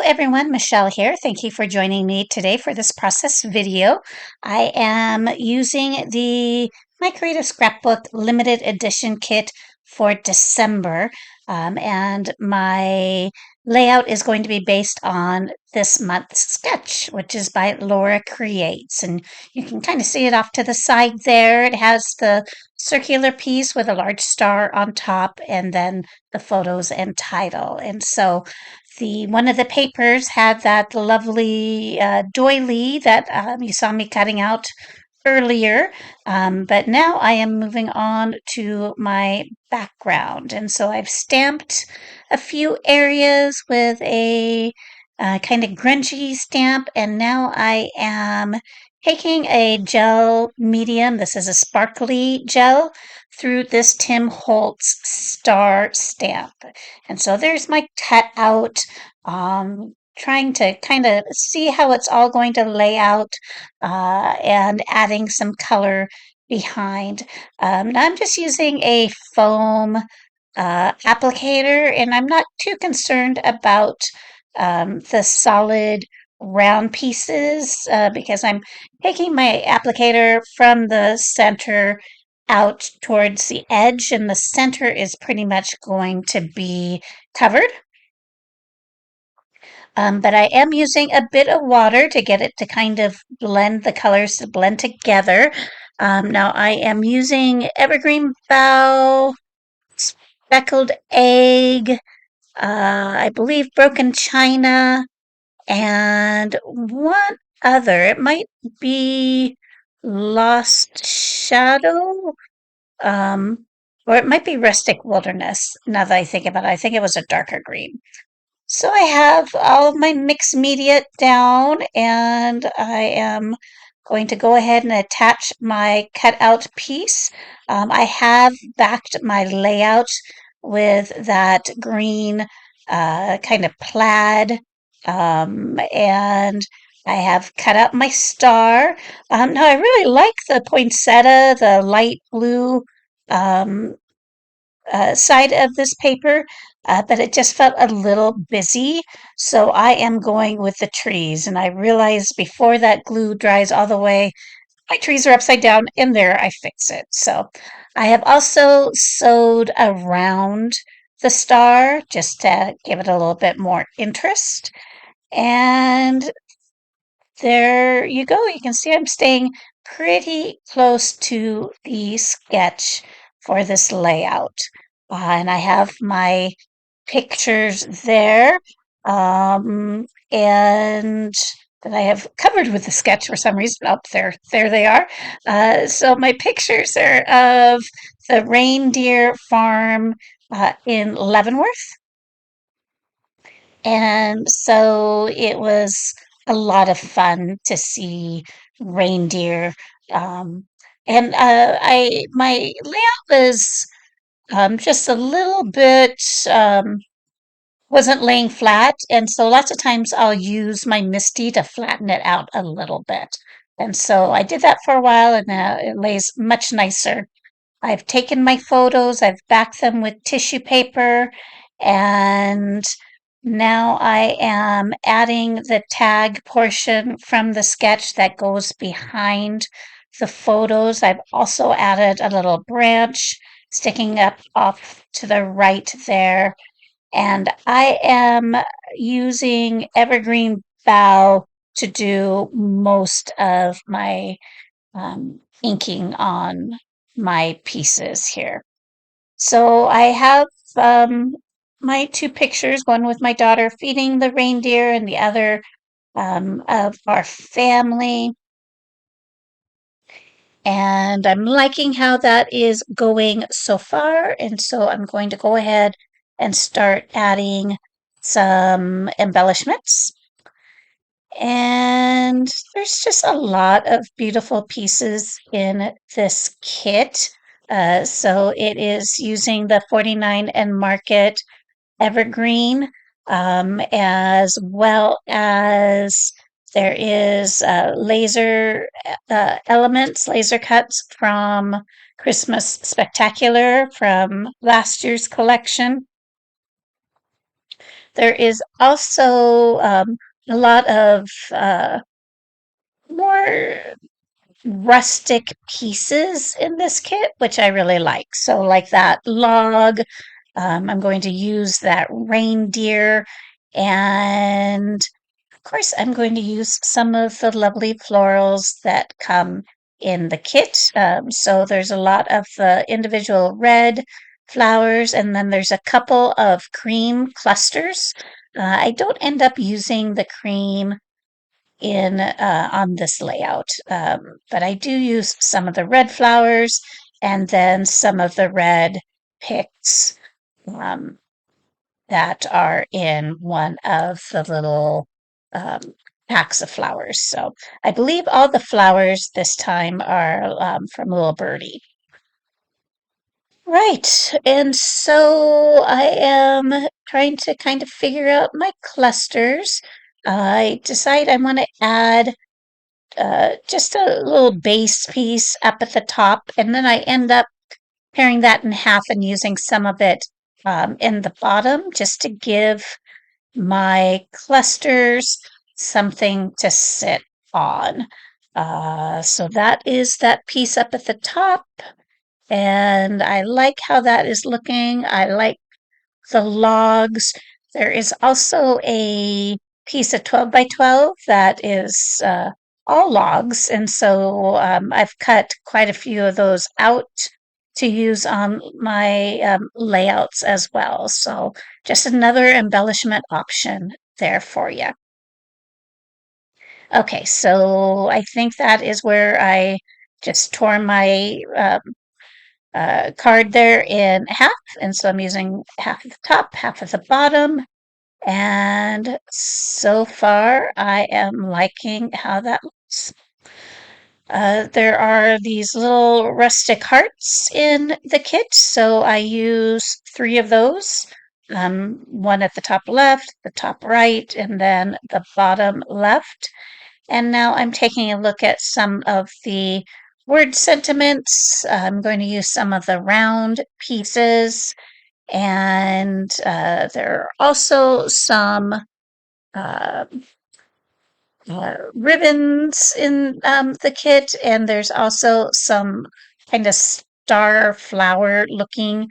everyone, Michelle here. Thank you for joining me today for this process video. I am using the My Creative Scrapbook limited edition kit for December, and my layout is going to be based on this month's sketch, which is by Laura Creates. And you can kind of see it off to the side there. It has the circular piece with a large star on top and then the photos and title. And so the one of the papers had that lovely doily that you saw me cutting out earlier, but now I am moving on to my background. And so I've stamped a few areas with a kind of grungy stamp, and now I am taking a gel medium. This is a sparkly gel through this Tim Holtz star stamp. And so there's my cutout, trying to kind of see how it's all going to lay out and adding some color behind. Now I'm just using a foam applicator, and I'm not too concerned about the solid round pieces because I'm taking my applicator from the center out towards the edge, and the center is pretty much going to be covered. But I am using a bit of water to get it to kind of blend the colors to blend together. Now I am using evergreen bough, speckled egg, I believe broken china, and one other. It might be lost shadow, um, or it might be rustic wilderness. Now that I think about it, I think it was a darker green. So I have all of my mixed media down, and I am going to go ahead and attach my cutout piece. I have backed my layout with that green kind of plaid, and I have cut out my star. Now I really like the poinsettia, the light blue um, side of this paper, but it just felt a little busy. So I am going with the trees. And I realized before that glue dries all the way, my trees are upside down. In there, I fix it. So I have also sewed around the star just to give it a little bit more interest. And there you go. You can see I'm staying pretty close to the sketch for this layout. And I have my pictures there. And that I have covered with the sketch for some reason. Oh, there they are. So my pictures are of the reindeer farm in Leavenworth. And so it was a lot of fun to see reindeer. Um, and I my layout was just a little bit wasn't laying flat, and so lots of times I'll use my MISTI to flatten it out a little bit. And so I did that for a while, and it lays much nicer. I've taken my photos, I've backed them with tissue paper, and now I am adding the tag portion from the sketch that goes behind the photos. I've also added a little branch sticking up off to the right there. And I am using evergreen bough to do most of my inking on my pieces here. So I have my two pictures, one with my daughter feeding the reindeer and the other of our family. And I'm liking how that is going so far. And so I'm going to go ahead and start adding some embellishments. And there's just a lot of beautiful pieces in this kit. So it is using the 49 and Market Evergreen, as well as there is laser elements, laser cuts from Christmas Spectacular from last year's collection. There is also a lot of more rustic pieces in this kit, which I really like. So, like that log, I'm going to use that reindeer, and of course, I'm going to use some of the lovely florals that come in the kit. So there's a lot of the individual red flowers, and then there's a couple of cream clusters. I don't end up using the cream in on this layout, but I do use some of the red flowers and then some of the red picks. Um, that are in one of the little um, packs of flowers. So I believe all the flowers this time are from Little Birdie. Right. And so I am trying to kind of figure out my clusters. I decide I want to add just a little base piece up at the top, and then I end up paring that in half and using some of it in the bottom just to give my clusters something to sit on. So that is that piece up at the top, and I like how that is looking. I like the logs. There is also a piece of 12 by 12 that is all logs, and so I've cut quite a few of those out to use on my layouts as well. So just another embellishment option there for you. Okay, so I think that is where I just tore my card there in half, and so I'm using half of the top, half of the bottom, and so far I am liking how that looks. There are these little rustic hearts in the kit, so I use three of those. One at the top left, the top right, and then the bottom left. And now I'm taking a look at some of the word sentiments. I'm going to use some of the round pieces, and there are also some uh, ribbons in the kit, and there's also some kind of star flower looking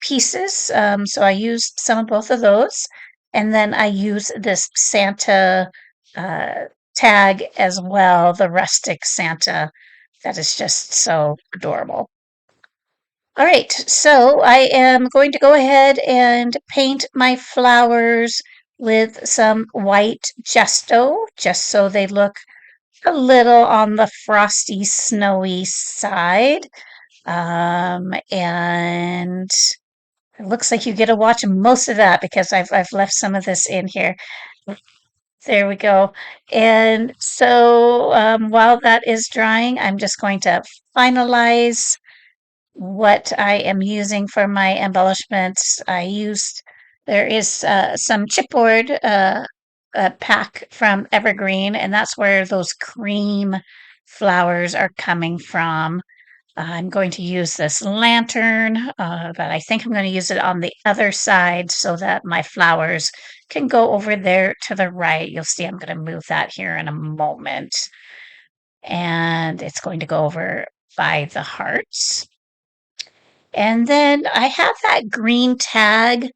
pieces. So I used some of both of those, and then I use this Santa uh, tag as well, the rustic Santa that is just so adorable. All right, so I am going to go ahead and paint my flowers with some white gesto, just so they look a little on the frosty, snowy side. And it looks like you get to watch most of that because I've left some of this in here. There we go. And so while that is drying, I'm just going to finalize what I am using for my embellishments. There is some chipboard pack from Evergreen, and that's where those cream flowers are coming from. I'm going to use this lantern, but I think I'm going to use it on the other side so that my flowers can go over there to the right. You'll see I'm going to move that here in a moment. And it's going to go over by the hearts. And then I have that green tag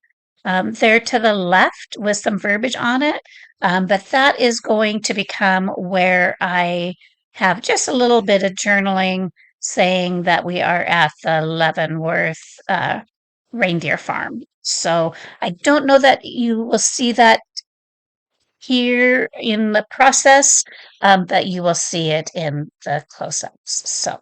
there to the left with some verbiage on it. But that is going to become where I have just a little bit of journaling saying that we are at the Leavenworth reindeer farm. So I don't know that you will see that here in the process, but you will see it in the close-ups. So.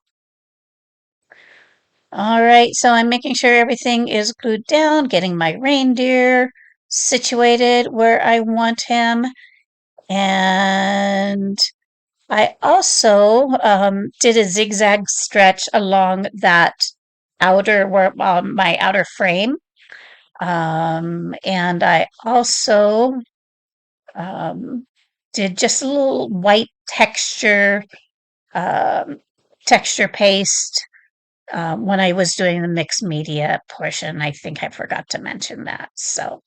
All right, so I'm making sure everything is glued down, getting my reindeer situated where I want him. And I also did a zigzag stretch along that my outer frame. And I also um, did just a little white um, texture paste when I was doing the mixed media portion. I think I forgot to mention that. So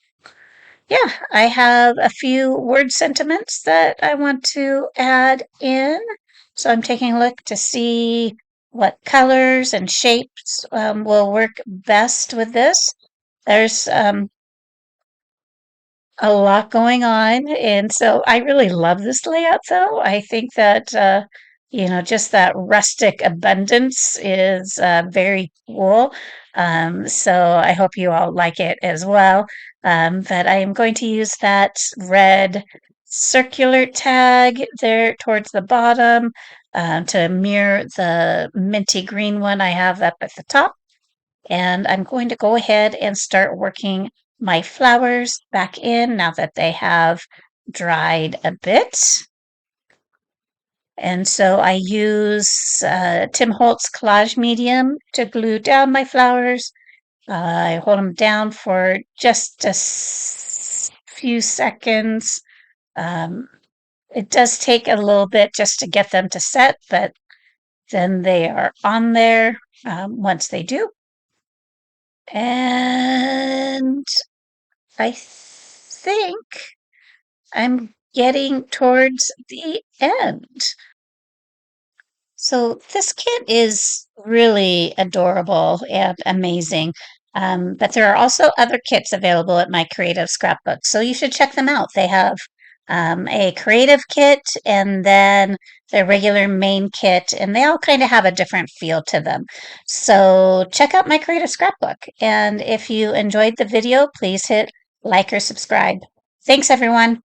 yeah, I have a few word sentiments that I want to add in. So I'm taking a look to see what colors and shapes will work best with this. There's a lot going on. And so I really love this layout, though. I think that, just that rustic abundance is very cool. So I hope you all like it as well. But I am going to use that red circular tag there towards the bottom to mirror the minty green one I have up at the top. And I'm going to go ahead and start working my flowers back in now that they have dried a bit. And so I use Tim Holtz collage medium to glue down my flowers. I hold them down for just a few seconds. Um, it does take a little bit just to get them to set, but then they are on there once they do. And I think I'm getting towards the end. So this kit is really adorable and amazing. But there are also other kits available at my creative scrapbook, so you should check them out. They have a creative kit and then their regular main kit, and they all kind of have a different feel to them. So check out my creative scrapbook. And if you enjoyed the video, please hit like or subscribe. Thanks, everyone.